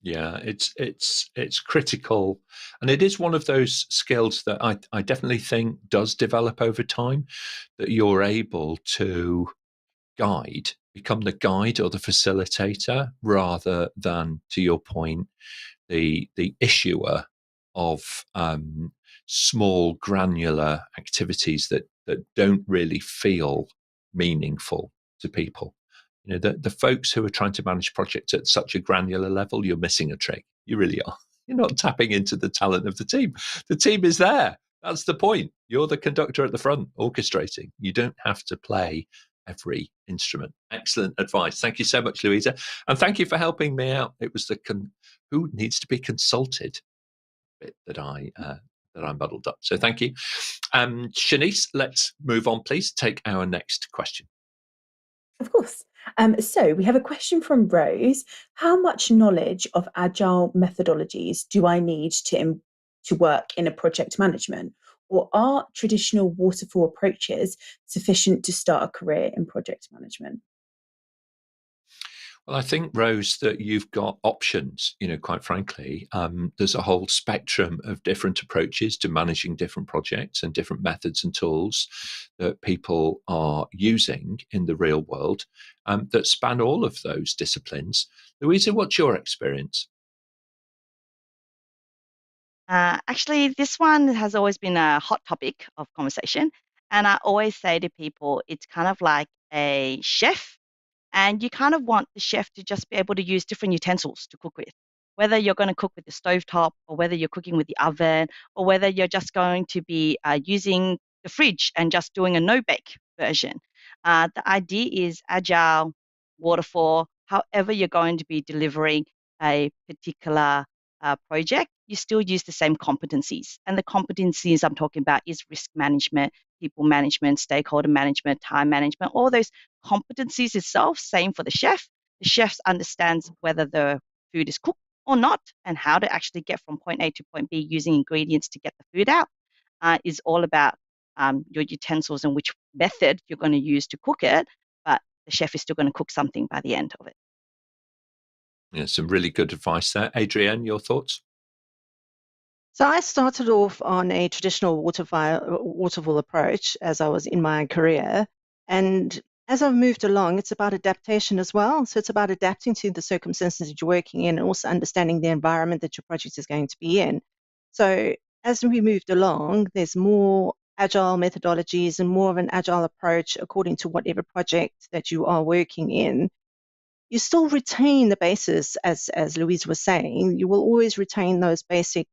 S1: Yeah, it's critical, and it is one of those skills that I definitely think does develop over time, that you're able to become the guide or the facilitator, rather than, to your point, the issuer of small granular activities that don't really feel meaningful to people. The folks who are trying to manage projects at such a granular level, you're missing a trick. You really are. You're not tapping into the talent of the team. The team is there. That's the point. You're the conductor at the front, orchestrating. You don't have to play every instrument. Excellent advice. Thank you so much, Louisa. And thank you for helping me out. It was the who needs to be consulted bit that I muddled up. So thank you. Shanice, let's move on, please. Take our next question.
S7: Of course. So we have a question from Rose. How much knowledge of Agile methodologies do I need to work in a project management? Or are traditional waterfall approaches sufficient to start a career in project management?
S1: Well, I think, Rose, that you've got options, quite frankly. There's a whole spectrum of different approaches to managing different projects and different methods and tools that people are using in the real world that span all of those disciplines. Louisa, what's your experience?
S3: Actually, this one has always been a hot topic of conversation. And I always say to people, it's kind of like a chef. And you kind of want the chef to just be able to use different utensils to cook with, whether you're going to cook with the stovetop, or whether you're cooking with the oven, or whether you're just going to be using the fridge and just doing a no-bake version. The idea is agile, waterfall, however you're going to be delivering a particular project, you still use the same competencies. And the competencies I'm talking about is risk management, people management, stakeholder management, time management, all those competencies itself. Same for the chef. The chef understands whether the food is cooked or not, and how to actually get from point A to point B using ingredients to get the food out. Is all about your utensils and which method you're going to use to cook it, but the chef is still going to cook something by the end of it.
S1: Yeah, some really good advice there. Adrienne, your thoughts?
S4: So I started off on a traditional waterfall approach as I was in my career. And as I've moved along, it's about adaptation as well. So it's about adapting to the circumstances that you're working in and also understanding the environment that your project is going to be in. So as we moved along, there's more agile methodologies and more of an agile approach according to whatever project that you are working in. You still retain the basis, as Louise was saying. You will always retain those basic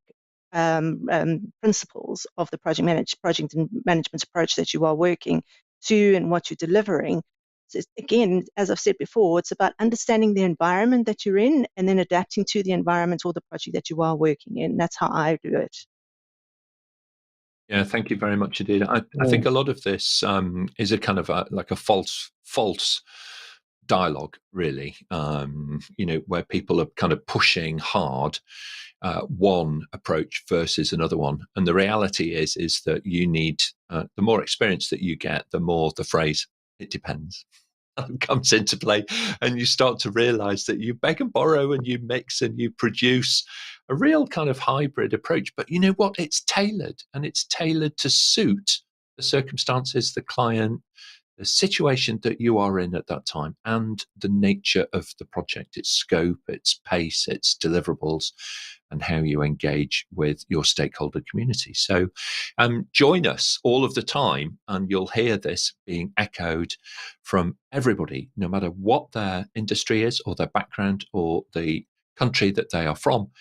S4: principles of the project and management approach that you are working to and what you're delivering. So again, as I've said before, it's about understanding the environment that you're in and then adapting to the environment or the project that you are working in. That's how I do it.
S1: Yeah, thank you very much indeed. I think a lot of this is a kind of like a false dialogue, really, where people are kind of pushing hard one approach versus another one. And the reality is that you need, the more experience that you get, the more the phrase, it depends, comes into play. And you start to realize that you beg and borrow and you mix and you produce a real kind of hybrid approach. But you know what? It's tailored, and it's tailored to suit the circumstances, the client, the situation that you are in at that time, and the nature of the project, its scope, its pace, its deliverables, and how you engage with your stakeholder community. So join us all of the time, and you'll hear this being echoed from everybody, no matter what their industry is or their background or the country that they are from.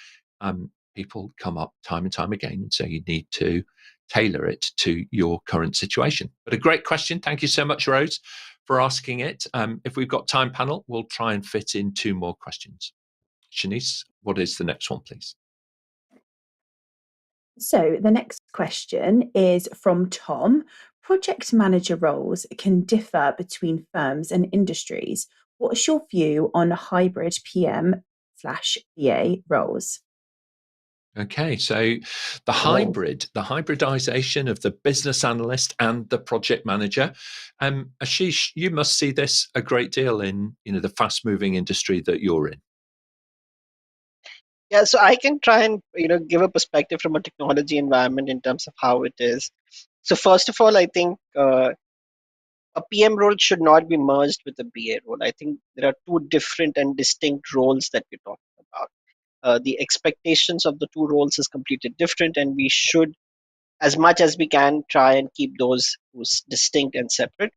S1: People come up time and time again and say you need to tailor it to your current situation. But a great question. Thank you so much, Rose, for asking it. If we've got time, panel, we'll try and fit in 2 more questions. Shanice, what is the next one, please?
S7: So the next question is from Tom. Project manager roles can differ between firms and industries. What's your view on hybrid PM/BA roles?
S1: Okay, so the hybridization of the business analyst and the project manager. Ashish, you must see this a great deal in the fast-moving industry that you're in.
S5: Yeah, so I can try and give a perspective from a technology environment in terms of how it is. So first of all, I think a PM role should not be merged with a BA role. I think there are 2 different and distinct roles that we're talking about. The expectations of the 2 roles is completely different, and we should, as much as we can, try and keep those distinct and separate.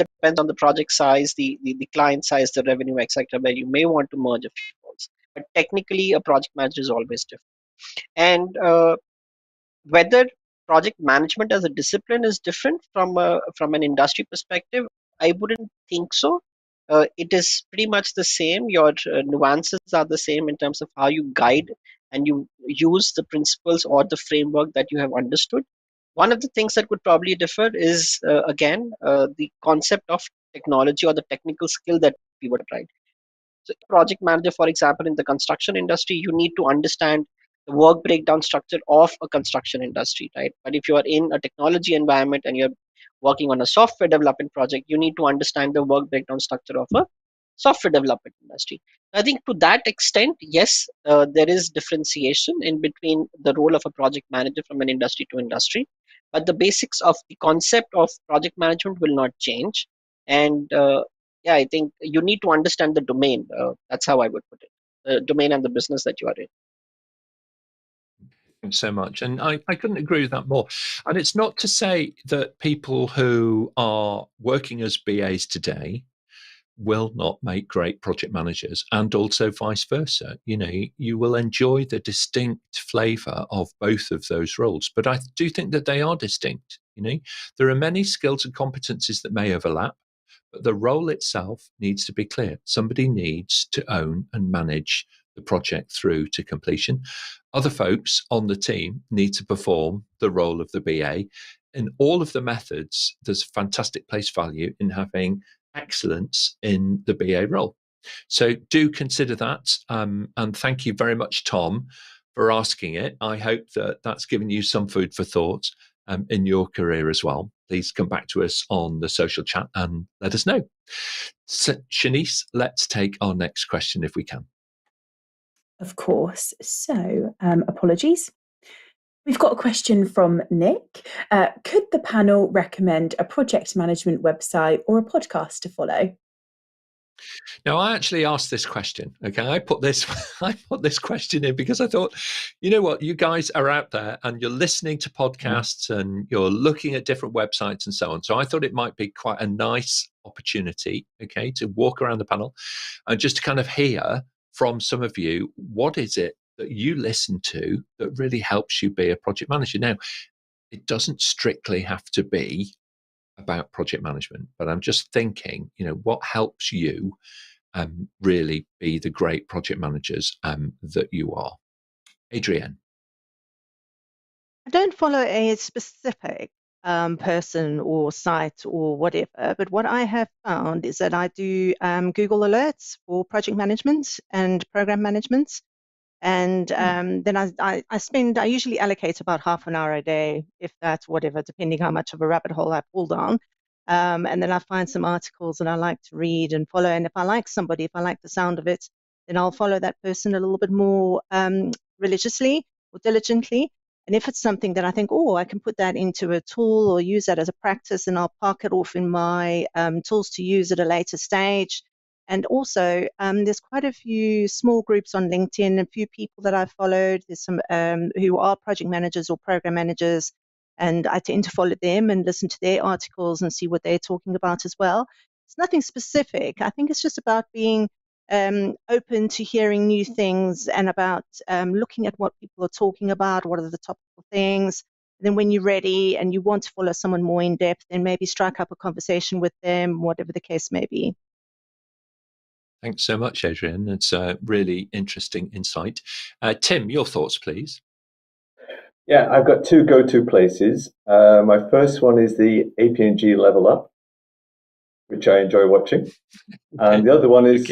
S5: It depends on the project size, the client size, the revenue, etc., where you may want to merge a few roles. But technically, a project manager is always different. And whether project management as a discipline is different from an industry perspective, I wouldn't think so. It is pretty much the same. Your nuances are the same in terms of how you guide and you use the principles or the framework that you have understood. One of the things that could probably differ is, again, the concept of technology or the technical skill that we would write. So, project manager, for example, in the construction industry, you need to understand the work breakdown structure of a construction industry, right? But if you are in a technology environment and you're working on a software development project, you need to understand the work breakdown structure of a software development industry. I think to that extent, yes, there is differentiation in between the role of a project manager from an industry to industry, but the basics of the concept of project management will not change. And yeah, I think you need to understand the domain. That's how I would put it, the domain and the business that you are in.
S1: Thanks so much. And I couldn't agree with that more. And it's not to say that people who are working as BAs today will not make great project managers, and also vice versa. You know, you will enjoy the distinct flavor of both of those roles. But I do think that they are distinct. You know, there are many skills and competencies that may overlap, but the role itself needs to be clear. Somebody needs to own and manage the project through to completion. Other folks on the team need to perform the role of the BA. In all of the methods, there's fantastic place value in having excellence in the BA role. So do consider that. And thank you very much, Tom, for asking it. I hope that that's given you some food for thought in your career as well. Please come back to us on the social chat and let us know. So, Shanice, let's take our next question if we can.
S7: Of course. So, apologies. We've got a question from Nick. Could the panel recommend a project management website or a podcast to follow?
S1: Now, I actually asked this question. Okay, I put this question in because I thought, you know what, you guys are out there and you're listening to podcasts and you're looking at different websites and so on. So I thought it might be quite a nice opportunity, okay, to walk around the panel and just to kind of hear from some of you, what is it that you listen to that really helps you be a project manager? Now, it doesn't strictly have to be about project management, but I'm just thinking, you know, what helps you really be the great project managers that you are? Adrienne.
S4: I don't follow a specific person or site or whatever, but what I have found is that I do Google alerts for project management and program management. And then I usually allocate about half an hour a day, if that's whatever, depending how much of a rabbit hole I pull down. And then I find some articles that I like to read and follow. And if I like somebody, if I like the sound of it, then I'll follow that person a little bit more religiously or diligently. And if it's something that I think, oh, I can put that into a tool or use that as a practice, and I'll park it off in my tools to use at a later stage. And also, there's quite a few small groups on LinkedIn, a few people that I've followed. There's some who are project managers or program managers, and I tend to follow them and listen to their articles and see what they're talking about as well. It's nothing specific. I think it's just about being open to hearing new things and about looking at what people are talking about, what are the topical things. And then when you're ready and you want to follow someone more in depth, then maybe strike up a conversation with them, whatever the case may be.
S1: Thanks so much, Adrienne. That's a really interesting insight. Tim, your thoughts, please.
S6: Yeah, I've got two go-to places. My first one is the APMG Level Up, which I enjoy watching. Okay. And the other one is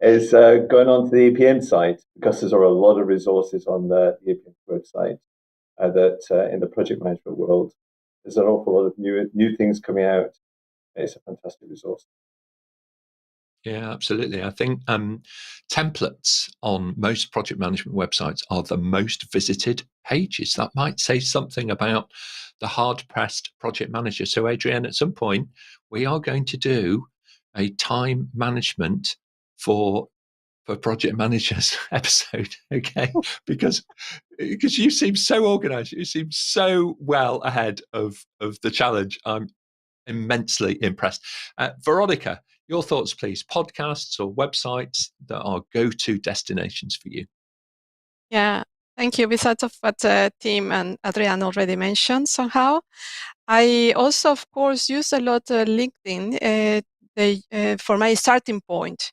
S6: is going on to the APM site, because there are a lot of resources on the APM website that in the project management world, there's an awful lot of new things coming out. It's a fantastic resource.
S1: Yeah, absolutely. I think templates on most project management websites are the most visited pages. That might say something about the hard-pressed project manager. So, Adrienne, at some point, we are going to do a time management for project managers episode, okay? Because you seem so organized. You seem so well ahead of the challenge. I'm immensely impressed. Veronica, your thoughts, please. Podcasts or websites that are go-to destinations for you?
S2: Yeah, thank you. Besides of what Tim and Adrienne already mentioned somehow, I also, of course, use a lot LinkedIn for my starting point,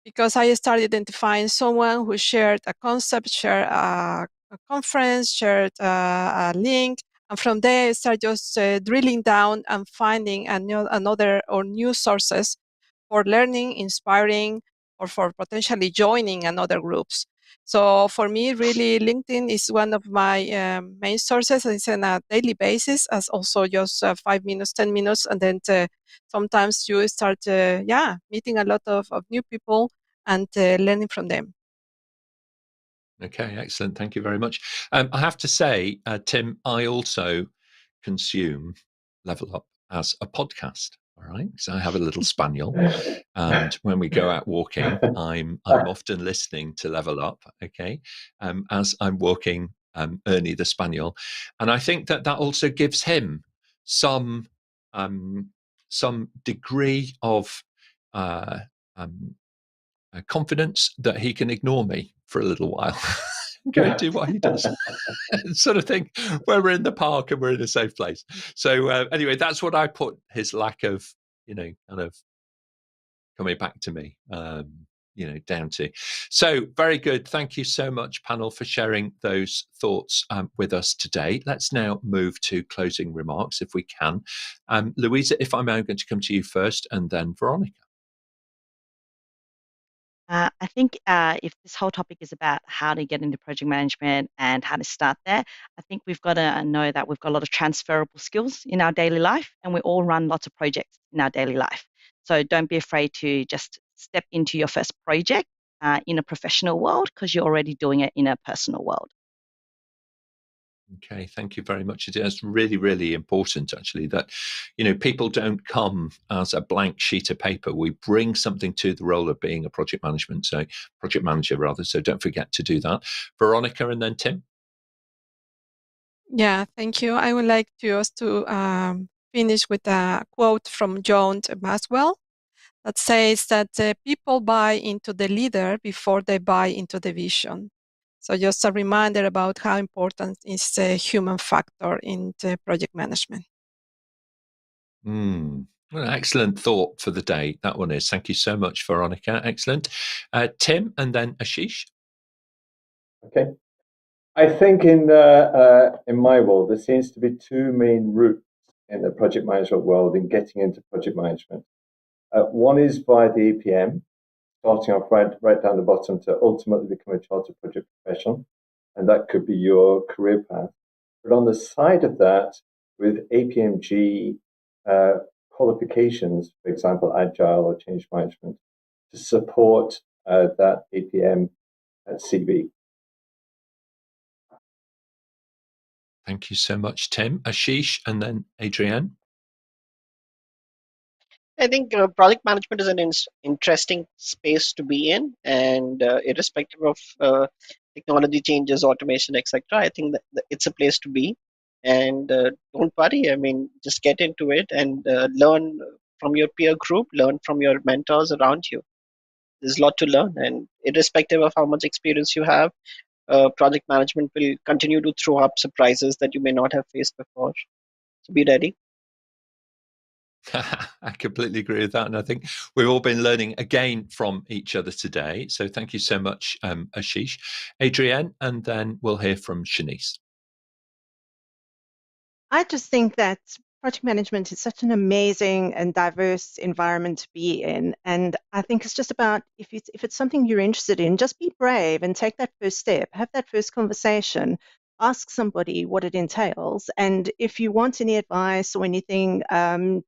S2: because I started identifying someone who shared a concept, shared a conference, shared a link, and from there I started just drilling down and finding another or new sources for learning, inspiring, or for potentially joining another groups. So for me, really, LinkedIn is one of my main sources. It's on a daily basis, as also just 5 minutes, 10 minutes. And then sometimes you start, meeting a lot of new people and learning from them.
S1: Okay, excellent. Thank you very much. I have to say, Tim, I also consume Level Up as a podcast. All right, so I have a little spaniel, and when we go out walking, I'm often listening to Level Up. Okay, as I'm walking, Ernie the spaniel, and I think that also gives him some degree of confidence that he can ignore me for a little while. Go and do what he does, sort of thing, where we're in the park and we're in a safe place. So anyway, that's what I put his lack of, kind of coming back to me, down to. So very good. Thank you so much, panel, for sharing those thoughts with us today. Let's now move to closing remarks, if we can. Louisa, if I may, I'm going to come to you first, and then Veronica.
S3: I think if this whole topic is about how to get into project management and how to start there, I think we've got to know that we've got a lot of transferable skills in our daily life, and we all run lots of projects in our daily life. So don't be afraid to just step into your first project in a professional world, because you're already doing it in a personal world.
S1: Okay, thank you very much. It's really, really important, actually, that people don't come as a blank sheet of paper. We bring something to the role of being a project manager rather. So don't forget to do that. Veronica, and then Tim.
S2: Yeah, thank you. I would like to also finish with a quote from John Maxwell that says that people buy into the leader before they buy into the vision. So just a reminder about how important is the human factor in the project management.
S1: Well, excellent thought for the day. That one is. Thank you so much, Veronica. Excellent. Tim, and then Ashish.
S6: Okay. I think in my world, there seems to be two main routes in the project management world in getting into project management. One is via the APM, starting off right down the bottom to ultimately become a chartered project professional, and that could be your career path. But on the side of that, with APMG qualifications, for example, Agile or change management, to support that APM CV.
S1: Thank you so much, Tim. Ashish, and then Adrienne.
S5: I think project management is an interesting space to be in, and irrespective of technology changes, automation, etc., I think that it's a place to be. And don't worry, I mean, just get into it and learn from your peer group, learn from your mentors around you. There's a lot to learn, and irrespective of how much experience you have, project management will continue to throw up surprises that you may not have faced before. So be ready.
S1: I completely agree with that. And I think we've all been learning again from each other today. So thank you so much, Ashish. Adrienne, and then we'll hear from Shanice.
S4: I just think that project management is such an amazing and diverse environment to be in. And I think it's just about if it's something you're interested in, just be brave and take that first step, have that first conversation, ask somebody what it entails. And if you want any advice or anything,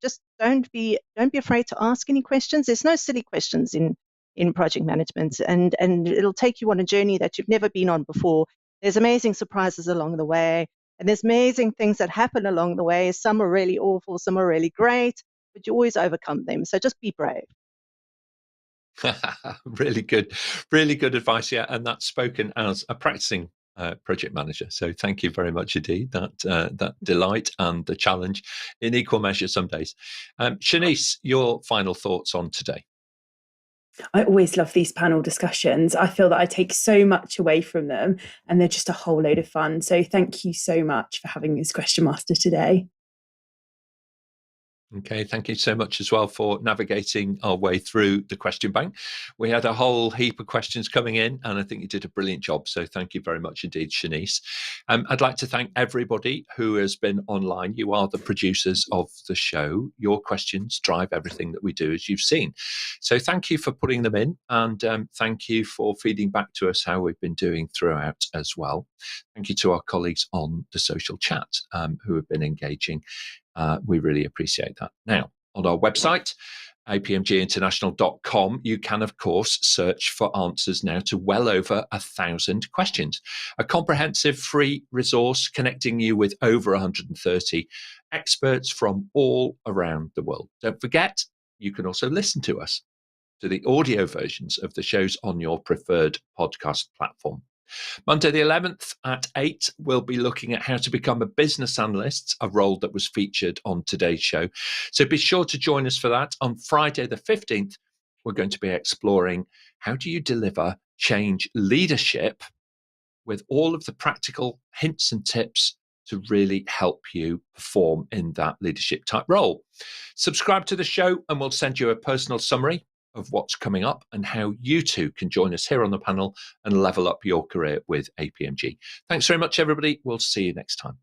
S4: just don't be afraid to ask any questions. There's no silly questions in project management, and it'll take you on a journey that you've never been on before. There's amazing surprises along the way. And there's amazing things that happen along the way. Some are really awful, some are really great, but you always overcome them. So just be brave.
S1: Really good advice. Yeah, and that's spoken as a practicing project manager. So thank you very much indeed. That delight and the challenge in equal measure some days. Shanice, your final thoughts on today.
S7: I always love these panel discussions. I feel that I take so much away from them, and they're just a whole load of fun. So thank you so much for having this question master today.
S1: Okay, thank you so much as well for navigating our way through the question bank. We had a whole heap of questions coming in, and I think you did a brilliant job. So thank you very much indeed, Shanice. I'd like to thank everybody who has been online. You are the producers of the show. Your questions drive everything that we do, as you've seen. So thank you for putting them in, and thank you for feeding back to us how we've been doing throughout as well. Thank you to our colleagues on the social chat who have been engaging. We really appreciate that. Now, on our website, apmginternational.com, you can, of course, search for answers now to well over 1,000 questions. A comprehensive free resource connecting you with over 130 experts from all around the world. Don't forget, you can also listen to us, to the audio versions of the shows on your preferred podcast platform. Monday the 11th at 8, we'll be looking at how to become a business analyst, a role that was featured on today's show. So be sure to join us for that. On Friday the 15th, we're going to be exploring how do you deliver change leadership with all of the practical hints and tips to really help you perform in that leadership type role. Subscribe to the show and we'll send you a personal summary of what's coming up and how you too can join us here on the panel and level up your career with APMG. Thanks very much, everybody. We'll see you next time.